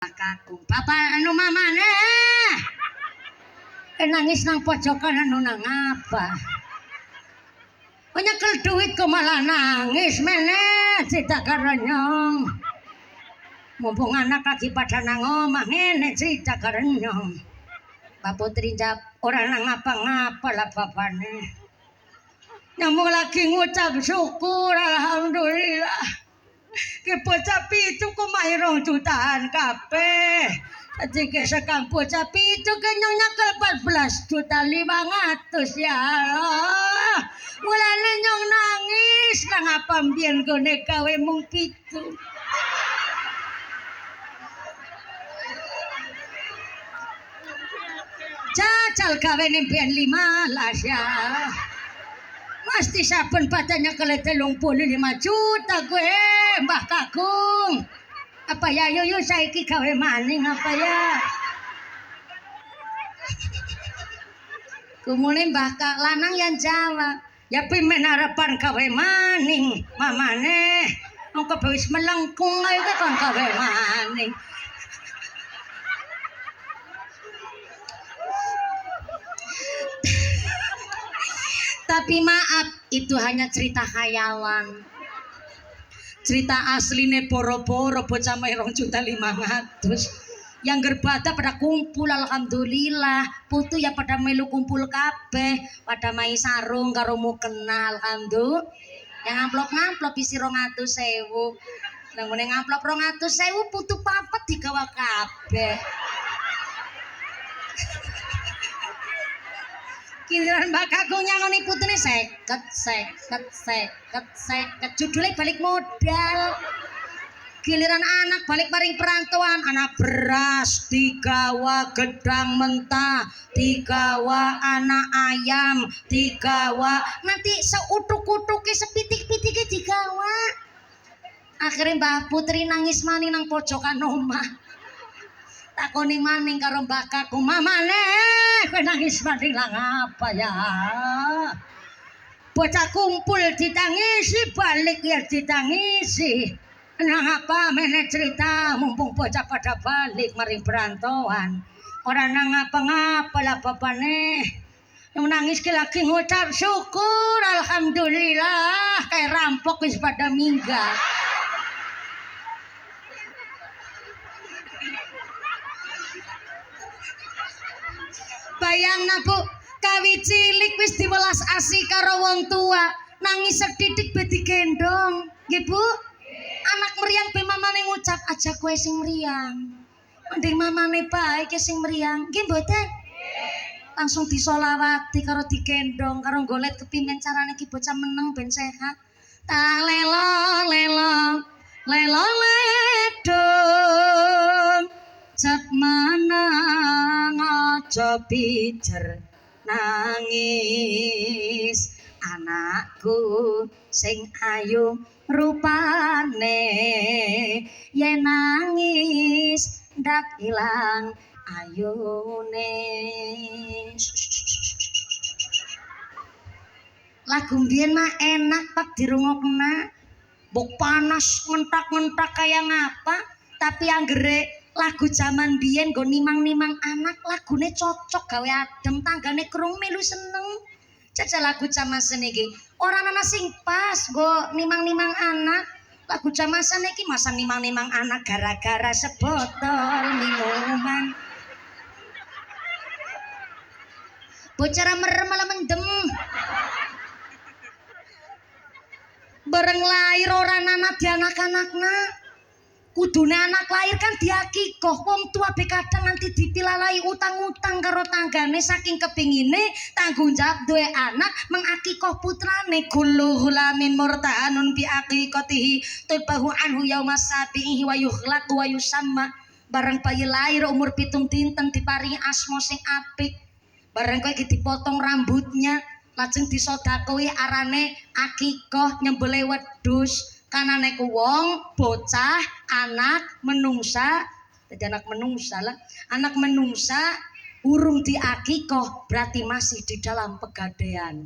kakung papa anu mamane nangis nang pojokan anu nang apa nyekel duit kok malah nangis meneh cerita karenyong mumpung anak lagi pada nang omah ngene cerita karenyong Pak Putri jawab orang nang ngapa-ngapa lah bapane nyamuk lagi ngucap syukur alhamdulillah ke bocah pitu ku mairong jutaan kabeh. Jika sekang bocah pitu kenyang nyakel 14.500.000 ya Allah. Mulane nyong nangis nang apa mbiyen gone gawe mung pitu. Jajal gawe mbiyen 15 ya. Mesti saben badannya kele 35 juta gue Mbah Kakung. Apa ya yo saiki gawe maning apa ya? Kumune Mbah Kak lanang yang jawab, ya pimen harapan gawe maning mamane. Engko wis melengkung ae kon gawe maning. Tapi maaf, itu hanya cerita khayalan. Cerita asline poro-poro bocah mairong 2.500.000. Yang gerbada pada kumpul alhamdulillah. Putu ya pada melu kumpul kabeh, pada mai sarung karo mukena alhamdulillah. Yang amplop-amplop isi 200.000. Nang ngene amplop 200.000 putu papat digawa kabeh. Giliran Mbak Kakung nyangoni putune 50 judulnya balik modal. Giliran anak balik paring perantauan, anak beras digawa gedang mentah, digawa anak ayam, digawa nanti seutuk-utuke sepitik-pitike digawa. Akhirnya Mbak Putri nangis maning nang pojokan omah. Takoni maning karo Mbak Kakung, mamane kowe nangis maning lang apa ya? Bocah kumpul ditangisi, balik ya ditangisi. Nang apa meneh cerita mumpung bocah pada balik maring perantauan. Ora nang ngapa-ngapa lah bapane. Yang nangis ki lagi ngucap syukur alhamdulillah kayak rampok wis pada minggat. Bayang Bu, kawi cilik wis diwelas asih karo wong tua, nangis sedidik be digendong. Nggih Bu? Anak meriang be mamane ngucap aja kowe sing meriang. Mending mamane bae ki sing meriang. Nggih mboten? Langsung disolawati karo digendong karo golet kepimen carane ki bocah meneng ben sehat. Ta lelo lelo lelo ledong cep menang aja pijer nangis anakku sing ayu rupane yen nangis ndak ilang ayune. Lagu mbiyen mah enak pak dirungokna mbok panas ngentak-ngentak kaya ngapa tapi anggere lagu zaman biyen nggo nimang-nimang anak lagune cocok gawe adem tanggane krung melu seneng. Jajal lagu zaman seniki ora ana sing pas nggo nimang-nimang anak. Lagu zaman seniki masa nimang-nimang anak gara-gara sebotol minuman. Bocah merem malah mendem. Bareng lair ora ana di anak-anakna. Kudune anak lahir kan diakikoh wong tua be kadang nanti dipilalai utang-utang karo tanggane saking kepingine tanggung jawab duwe anak mengakikoh putrane kullu hulamin murta'anun bi aqiqatihi tubahu anhu yaumas sabihi wa yukhlaq wa yusamma. Bareng bayi lahir umur 7 dinten diparingi asma sing apik. Bareng kowe iki dipotong rambutnya lajeng disodakoi arane akikoh nyembelih wedhus. Kanane ku wong bocah anak menungsa jadi anak menungsa lah anak menungsa urung diakikoh berarti masih di dalam pegadaian.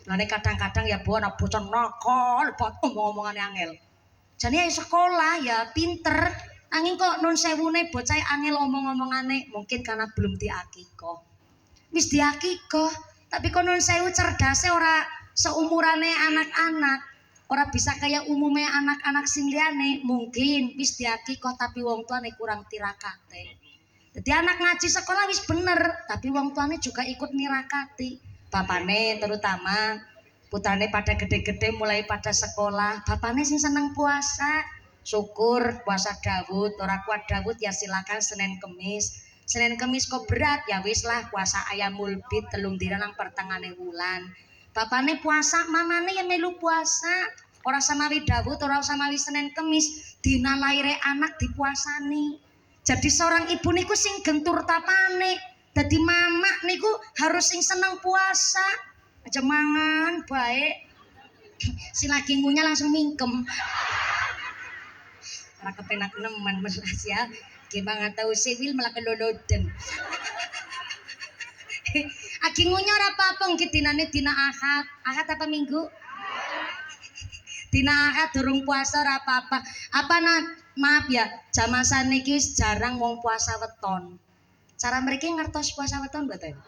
Nah ini kadang-kadang ya bu anak bocah nakal buat omong-omongan angel jadi sekolah ya pinter Angin kok nun sewune bocah angel omong-omongane mungkin karena belum diakikoh. Wis diakikoh, tapi kok nun sewu cerdase ora seumurane anak-anak. Ora bisa kayak umumnya anak-anak sing liyane, mungkin wis diakikoh tapi wong tuane kurang tirakate. Jadi anak ngaji sekolah wis bener, tapi wong tuane juga ikut nirakati. Bapane terutama putrane pada gede-gede mulai pada sekolah, bapane sing seneng puasa. Syukur puasa Dawud, ora kuat Dawud ya silakan Senin Kemis. Senin Kemis kok berat ya wis lah puasa ayamul bid telung dina nang pertengahane wulan. Bapane puasa, mamane ya melu puasa. Ora samawi Dawud, ora samawi Senin Kemis, dina laire anak dipuasani. Jadi seorang ibu niku sing gentur tapane. Dadi mama niku harus sing seneng puasa. Aja mangan baik. Si lagi ngunya langsung mingkem. Ora kepenak nemen melas ya. Gimana tahu sewil malah keloloden. Agi ngunya ora apa-apa nggih dinane dina Ahad. Ahad apa Minggu? Dina Ahad durung puasa ora apa-apa. Maaf ya, jaman saniki jarang wong puasa weton. Cara mereka ngertos puasa weton mboten?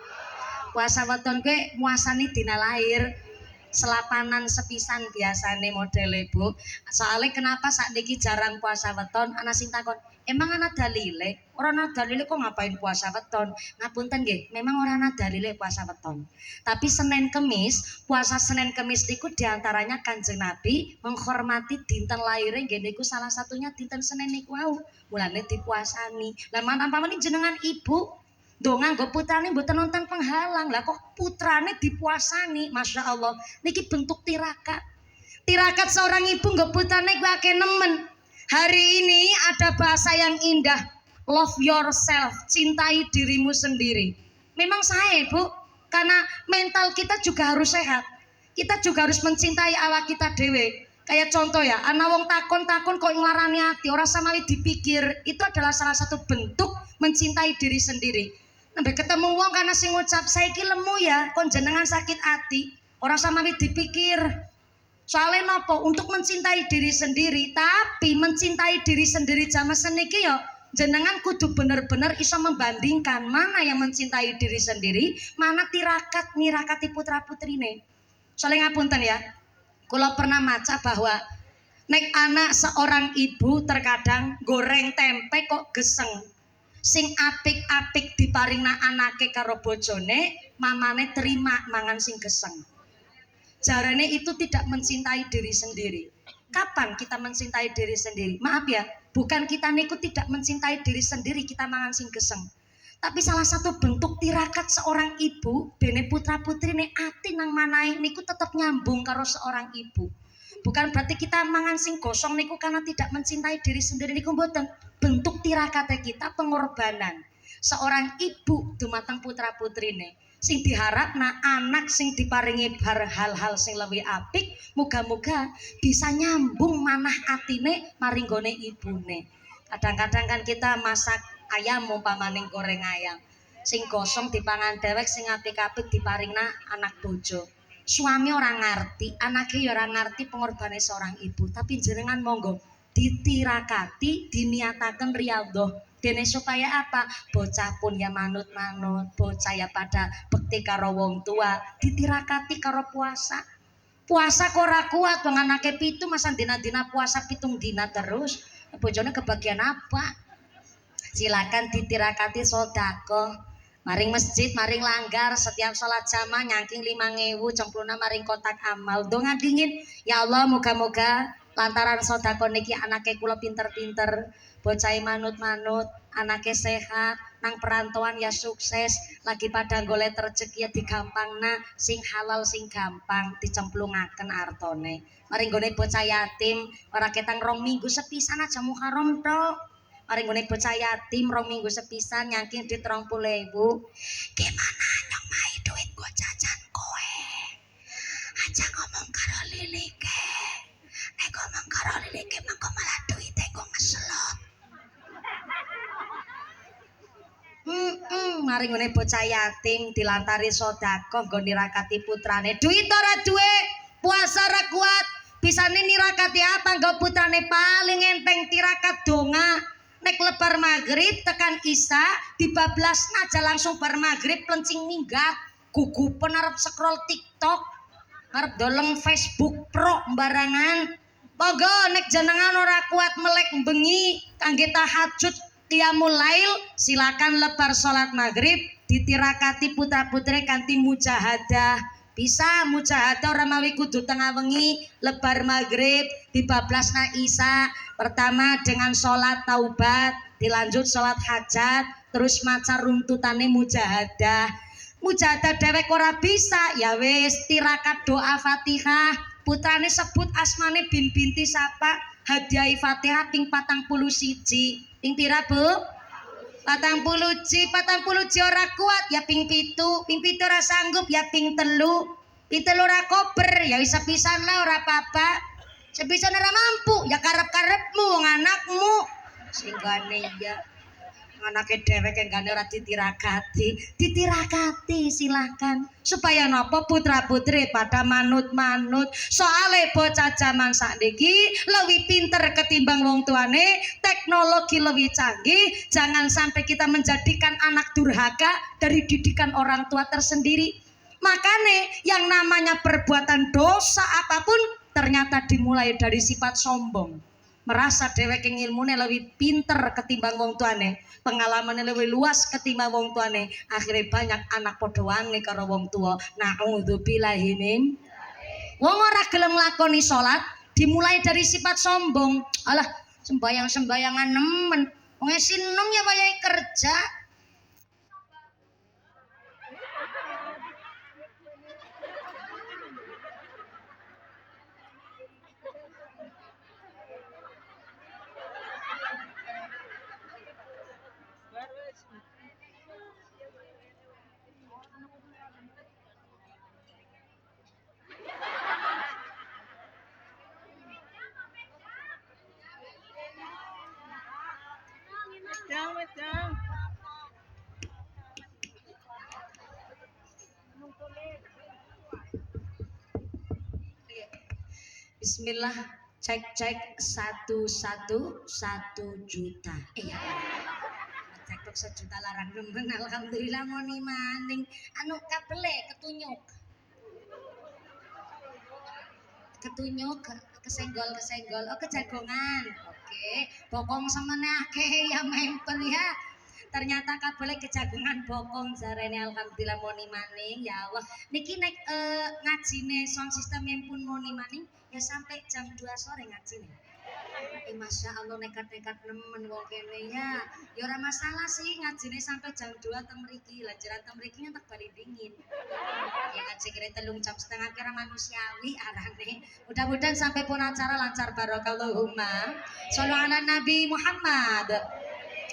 Puasa weton kuwi muasani dina lahir. Selapanan sepisan biasane modele Bu. Soalnya kenapa sakniki jarang puasa weton? Ana sing takon, emang ana dalile? Ora ana dalile kok ngapain puasa weton? Ngapunten nggih, memang ora ana dalile puasa weton. Tapi Senin Kemis, puasa Senin Kemis niku diantaranya Kanjeng Nabi menghormati dinten lahire nggih niku salah satunya dinten Senin niku wau. Mulane dipuasani. Lah mantampane jenengan ibu donga nggo putrane mboten nonton penghalang. Lah kok putrane dipuasani, Masya Allah. Niki bentuk tirakat. Tirakat seorang ibu nggo putrane kuwi akeh nemen. Hari ini ada bahasa yang indah, love yourself, cintai dirimu sendiri. Memang saya Bu, karena mental kita juga harus sehat. Kita juga harus mencintai awak kita dewe. Kayak contoh ya, ana wong takon-takon kok nglarani ati, ora samawi dipikir. Itu adalah salah satu bentuk mencintai diri sendiri. Sampai ketemu wong karena sing ngucap saiki lemu ya, kon jenengan sakit hati, ora samawi dipikir. Soalnya nopo untuk mencintai diri sendiri, tapi mencintai diri sendiri zaman seniki ya jenengan kudu bener-bener iso membandingkan mana yang mencintai diri sendiri, mana tirakat nirakati putra putrine. Soalnya ngapunten ya, kula pernah maca bahwa nek anak seorang ibu terkadang goreng tempe kok geseng. Sing apik-apik diparingna anake karo bojone, mamane terima mangan sing geseng. Jarane itu tidak mencintai diri sendiri. Kapan kita mencintai diri sendiri? Maaf ya, bukan kita niku tidak mencintai diri sendiri kita mangan sing geseng. Tapi salah satu bentuk tirakat seorang ibu, bene putra putrine ati nang manahe niku tetap nyambung karo seorang ibu. Bukan berarti kita mangan sing gosong niku karena tidak mencintai diri sendiri niku mboten. Bentuk tirakate kita pengorbanan seorang ibu dumateng putra putrine. Sing diharapna anak sing diparingi hal-hal sing luwih apik, muga-muga bisa nyambung manah atine maring gone ibune. Kadang-kadang kan kita masak ayam umpamane goreng ayam. Sing gosong dipangan dewek, sing apik-apik diparingna anak bojo. Suami orang ngerti, anaknya ya orang ngerti pengorbanan seorang ibu. Tapi jenengan monggo ditirakati, diniatakan riyadhah. Dene supaya apa? Bocah pun ya manut-manut, bocah ya pada bekti karo wong tua, ditirakati karo puasa. Puasa kok ora kuat, wong anake 7 masa dina-dina puasa 7 dina terus. Bojone kebagian apa? Silakan ditirakati sedekah. Maring masjid, maring langgar, setiap sholat jamaah nyangking 5.000 cempluna maring kotak amal. Donga dingin, ya Allah moga-moga lantaran sedekah niki anake kula pinter-pinter, bocah manut-manut, anake sehat, nang perantauan ya sukses, lagi pada golek rezeki ya digampangna, sing halal sing gampang dicemplungaken artone. Maring gone bocah yatim, ora ketang 2 minggu sepisan aja Muharram tok. Mari ngene bocah yatim 2 minggu sepisan nyangking duit 30.000. Gimana nyong mai duit gua jajan kowe? Aja ngomong karo Lilike. Nek ngomong karo Lilike mangko malah duite gua ngeslot. Mari ngene bocah yatim dilantari sedekah nggo nirakati putrane. Duit ora duwe, puasa ora kuat. Bisane nirakati apa nggo putrane paling enteng tirakat donga. nek lebar maghrib tekan isya dibablasna aja langsung bar maghrib plencing minggat gugupen arep scroll TikTok arep doleng Facebook Pro barangan. Monggo nek jenengan ora kuat melek bengi kangge tahajud qiyamul lail silakan lebar salat maghrib ditirakati putra-putri kanthi mujahadah. Bisa mujahadah ora mawi kudu tengah wengi lebar maghrib dibablasna isya pertama dengan salat taubat dilanjut salat hajat terus maca runtutane mujahadah. Mujahadah dhewek ora bisa ya wis tirakat doa Fatihah putrane sebut asmane bin binti sapa hadiah Fatihah ping 41 ping pira Bu 40 ji ora kuat ya ping 7 ora sanggup ya ping 3 ora kober ya wis sepisan lah ora apa-apa sepisan ora mampu ya karep-karepmu wong anakmu singgane ya anake dhewek enggane ora ditirakati silakan supaya napa putra-putri pada manut-manut soale bocah jaman sakniki lebih pinter ketimbang wong tuane teknologi lebih canggih jangan sampai kita menjadikan anak durhaka dari didikan orang tua tersendiri makanya yang namanya perbuatan dosa apapun ternyata dimulai dari sifat sombong merasa dhewek ilmune lebih pinter ketimbang wong tuane pengalamannya lebih luas ketimbang wong tuane akhirnya banyak anak padha wangi karo wong tua naudzubillahi min wong ora gelem nglakoni salat dimulai dari sifat sombong alah sembayang-sembayangan nemen wong sinem ya wayahe kerja. Bismillah cek 1 juta iya cek 1 juta larang nemen alhamdulillah moni maning anu kabele ketunyuk kesenggol oh kejagongan oke bokong semene akeh ya memper ya ternyata kabele kejagongan bokong jarene alhamdulillah moni maning ya Allah niki nek ngajine sound system yang pun moni maning ya sampai jam 2 sore ngajine Masya Allah nekat-nekat nemen wong kene ya ora masalah sih ngajine sampai jam 2 teng mriki lanjaran teng mriki tak bali dingin ya ngaji kira 3 jam setengah kira manusiawi arane mudah-mudahan sampai pun acara lancar barokallahumma sholli ala Nabi Muhammad.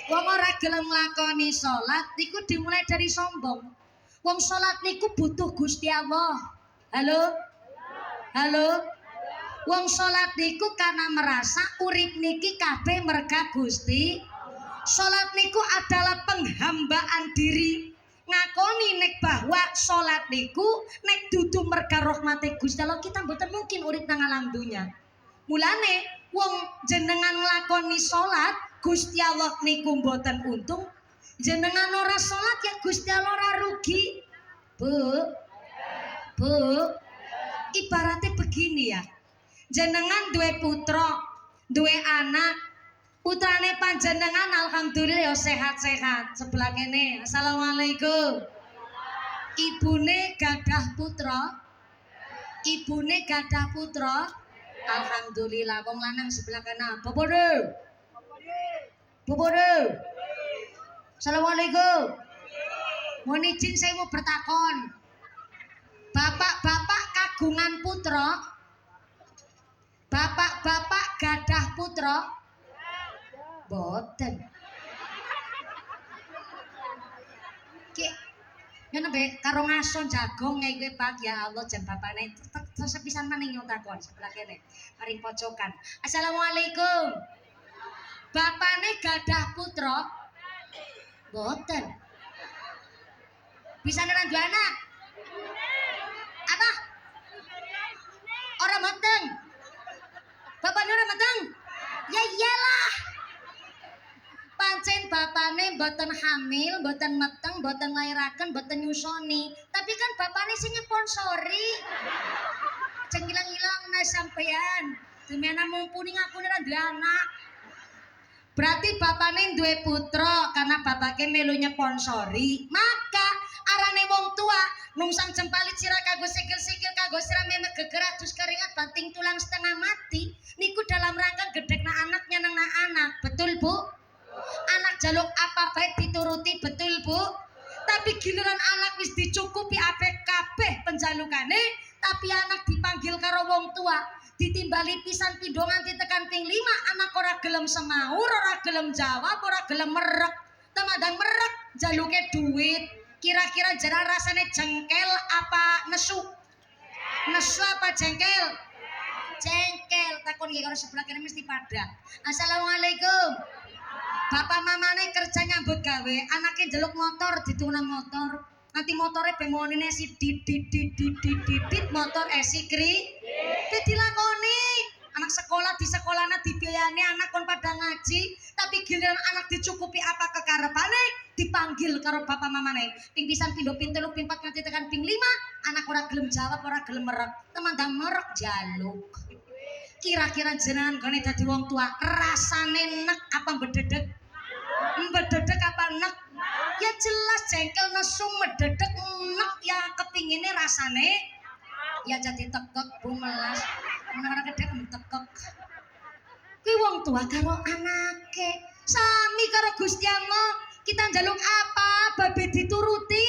Wong ora gelem nglakoni salat niku dimulai dari sombong wong salat niku butuh Gusti Allah halo wong salat niku karena merasa urip niki kabeh merga Gusti. Salat niku adalah penghambaan diri. Ngakoni nek bahwa salat niku nek dudu merga rahmate Gusti Allah kita mboten mungkin urip nang alam dunya. Mulane wong jenengan nglakoni salat Gusti Allah niku mboten untung. Jenengan ora salat ya Gusti Allah ora rugi. Bu. Ibaratnya begini ya. Jenengan duwe putra, duwe anak, putrane panjenengan alhamdulillah ya sehat-sehat. Sebelah kene, assalamualaikum. Ibune gadah putra, alhamdulillah. Wong lanang sebelah kene, bobode. Assalamualaikum. Mohon izin saya mau bertakon. Bapak-bapak kagungan putra. Bapak-bapak gadah putra? Boten. Ki, ngene be karo ngaso jagong ngene Pak ya Allah jan bapakne sepisan maning takon sebelah kene. Paring pojokan. Assalamualaikum. Bapakne gadah putra? Boten. Bisa nang anak? Apa? Orang mateng. Bapaknya udah matang? Ya iyalah. pancen bapane mboten hamil, mboten meteng, mboten nglairaken, mboten nyusoni. Tapi kan bapane sing nyponsori. Ceng ilang-ilang nah sampean. Dimana mumpuni ngakune ra duwe anak. Berarti bapane duwe putra karena bapake melu nyponsori. Maka arane wong tua nungsang jempali cira kanggo sikil-sikil kanggo sirame gegerak terus keringat banting tulang setengah mati niku dalam rangka gedekna anaknya nang anak. Betul Bu? Anak jaluk apa baik dituruti, betul Bu? Tapi giliran anak wis dicukupi apik kabeh penjalukane, tapi anak dipanggil karo wong tua, ditimbali pisan pindho nganti tekan ping 5, anak ora gelem semaur, ora gelem jawab, ora gelem merek. Temadang merek jaluke duit. Kira-kira jenengan rasane jengkel apa nesu? Nesu apa jengkel? Jengkel. Takon iki karo sebelah kene mesti padha. Assalamualaikum. Bapak mamane kerja nyambut gawe, anaknya njeluk motor dituna motor. Nanti motornya bemonine si dit motor esi kri. Dilakoni. Anak sekolah di sekolahna dibiayani anak kon pada ngaji, tapi giliran anak dicukupi apa kekarepane dipanggil karo bapak mamane. Ping pisan pindho ping 3 ping 4 nganti tekan ping 5, anak ora gelem jawab, ora gelem merek. Temandang merek jaluk. Kira-kira jenengan gone dadi wong tua rasane nek apa bededek? Bededek apa nek? Ya jelas jengkel nesu mededek nek ya kepingine rasane ya jadi tekek bumelas. Anak-anak gedhe tekek. Kuwi wong tua karo anake. Sami karo Gusti Allah. Kita njaluk apa babe dituruti.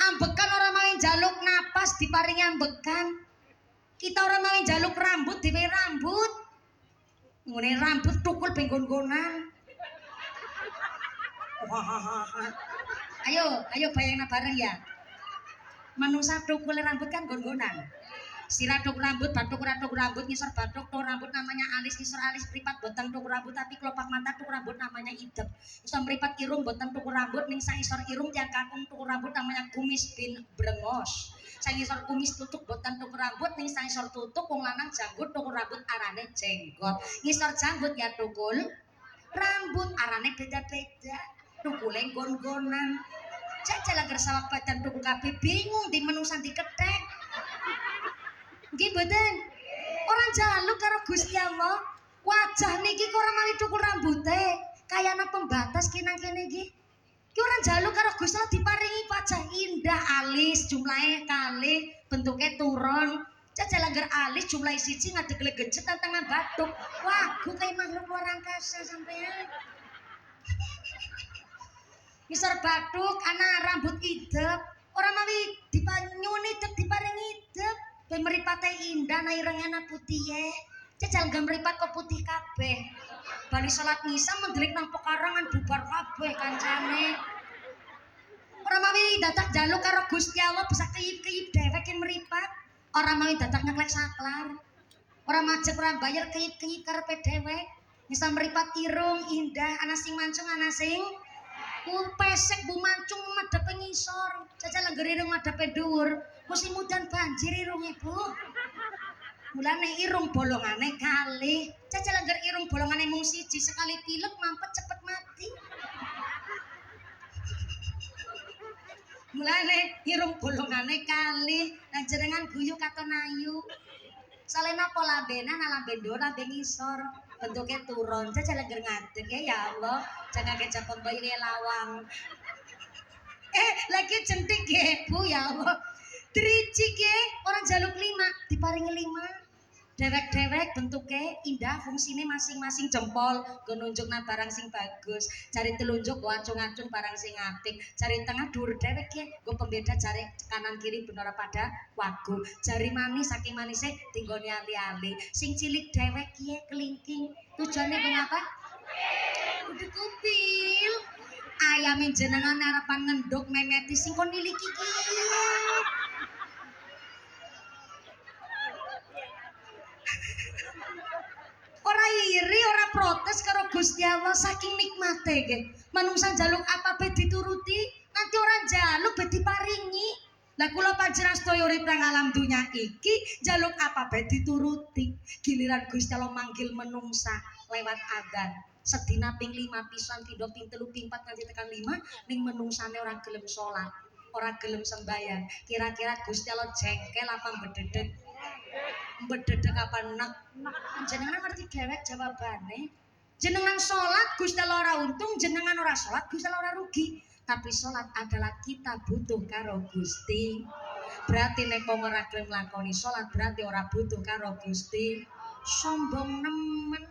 Ambekan ora main njaluk napas diparingi ambekan. Kita ora main njaluk rambut diwehi rambut. Ngene rambut tukul ben gon-gonan. Ayo bayangna bareng ya. Manungsa tukul rambut kan gon-gonan. Sirah tuk rambut, batuk rambut, ngisor batuk, tuk rambut namanya alis, ngisor alis, meripat botang tuk rambut, tapi kelopak mata tuk rambut namanya idep. Ngisor meripat irung, botang tuk rambut, ning sang isor irung tiang kakung tuk rambut namanya kumis bin brengos. Sang isor kumis tutuk botang tuk rambut, ning sang isor tutuk wong lanang janggut tuk rambut arane jenggot. Ngisor janggut ya tukul rambut arane beda-beda, tukule gon-gonan. Jajal agar sawak badan tuku kabeh bingung di menungsan diketek. Nggih mboten. Ora njaluk karo Gusti Allah. Wajah niki kok ora mawi tukul rambute, kayana pembatas kinang kene iki. Ki ora njaluk karo Gusti Allah diparingi wajah indah, alis jumlahe kalih, bentuke turun. Jajal angger alis jumlahe siji ngadeg legecet tangan batuk. Wah, ku kaya makhluk luar angkasa sampean. Misor batuk, ana rambut idep, ora mawi dipanyuni idep diparingi idep. Ben mripate indah nang irengana putihe. Jajal gam mripat kok putih kabeh. Bali salat ngisa mendelik nang pekarangan bubar kabeh kancane. Ora mawi dadak jaluk karo Gusti Allah bisa keyip-keyip dhewek yen mripat. Ora mawi dadak nyeklek saklar. Ora majek ora bayar keyip-keyip karepe dhewek. Bisa mripat irung indah ana sing mancung ana sing pesek bu mancung madhepe ngisor. Jajal angger irung madhepe dhuwur. Musim udan banjir irung ibu. Mulane irung bolongane kalih. Jajal angger irung bolongane mung siji sekali pilek mampet cepet mati. Mulane irung bolongane kalih. Lan jenengan guyu katon ayu. Salena apa lambena lambe ndor lambe ngisor. Bentuknya turun. Jajal angger ngadeg ya Allah. Jangan kejapon bayi lawang. Lagi centik ya Bu ya Allah. Dricik ya, orang jaluk 5, diparingi 5. Dewek-dewek bentuknya indah, fungsinya masing-masing jempol, gue nunjukna barang sing bagus. Cari telunjuk, gue acung-acung barang sing apik. Cari tengah dur dewek ya, gue pembeda cari kanan kiri bener pada wagu. Jari manis, saking manisnya tinggoni ali-ali. Sing cilik dewek ya, kelingking. Tujuannya kenapa? Udah kupil. Ayamin jenengan harapan ngendok memeti sing kon niliki ki. Ora iri, ora protes karo Gusti Allah saking nikmate ge. Manungsa njaluk apa bae dituruti, nanti ora njaluk bae diparingi. Lah kula panjenengan sedaya urip nang alam dunya iki njaluk apa bae dituruti. Giliran Gusti Allah manggil menungsa lewat adzan. sedina ping 5 pisan pindho ping 3 ping 4 nganti tekan 5 ning menungsane ora gelem salat ora gelem sembayang kira-kira Gusti Allah jengkel apa mbededek apa nek jenengan ngerti dhewek jawabane jenengan salat Gusti Allah ora untung jenengan ora salat Gusti Allah ora rugi tapi salat adalah kita butuh karo Gusti berarti nek wong ora gelem lakoni salat berarti ora butuh karo Gusti sombong nemen